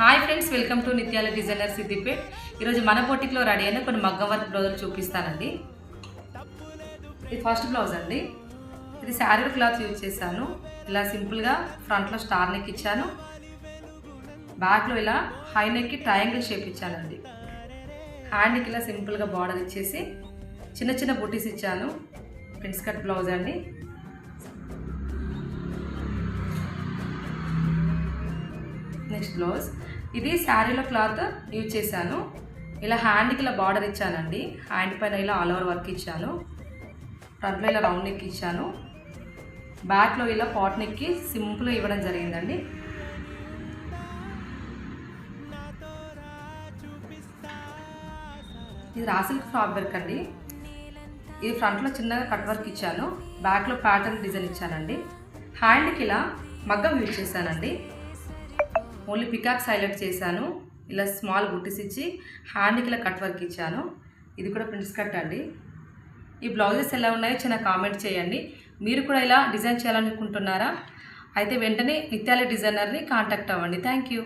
Hi friends, welcome to Nithyala designer Siddipet. ఈరోజు మన బొటిక్లో ready అయిన కొన్ని మగ్గం వర్క్ బ్లౌజులు చూపిస్తానండి. ఇది ఫస్ట్ బ్లౌజ్ అండి. ఇది శారీ క్లాత్ యూజ్ చేశాను. ఇలా సింపుల్గా ఫ్రంట్లో స్టార్ నెక్ ఇచ్చాను, బ్యాక్లో ఇలా హై నెక్కి ట్రయాంగిల్ షేప్ ఇచ్చానండి. హ్యాండ్కి ఇలా సింపుల్గా బార్డర్ ఇచ్చేసి చిన్న చిన్న బుటీస్ ఇచ్చాను. ప్రిన్స్ కట్ బ్లౌజ్ అండి. నెక్స్ట్ బ్లౌజ్, ఇది శారీలో క్లాత్ యూజ్ చేశాను. ఇలా హ్యాండ్కి ఇలా బార్డర్ ఇచ్చానండి. హ్యాండ్ పైన ఇలా ఆల్ ఓవర్ వర్క్ ఇచ్చాను. ఫ్రంట్లో ఇలా రౌండ్ నెక్ ఇచ్చాను. బ్యాక్లో ఇలా పాట్ నెక్కి సింపుల్గా ఇవ్వడం జరిగిందండి. ఇది రా సిల్క్ ఫ్యాబ్రిక్ అండి. ఇది ఫ్రంట్లో చిన్నగా కట్ వర్క్ ఇచ్చాను, బ్యాక్లో ప్యాటర్న్ డిజైన్ ఇచ్చానండి. హ్యాండ్కి ఇలా మగ్గం యూజ్ చేశానండి. ఓన్లీ పికాక్స్ హైలైట్ చేశాను. ఇలా స్మాల్ బుట్టీస్ ఇచ్చి హ్యాండ్కి ఇలా కట్ వర్క్ ఇచ్చాను. ఇది కూడా ప్రిన్స్ కట్ అండి. ఈ బ్లౌజెస్ ఎలా ఉన్నాయో చిన్న కామెంట్ చేయండి. మీరు కూడా ఇలా డిజైన్ చేయాలనుకుంటున్నారా? అయితే వెంటనే నిత్యాల డిజైనర్ని కాంటాక్ట్ అవ్వండి. Thank you.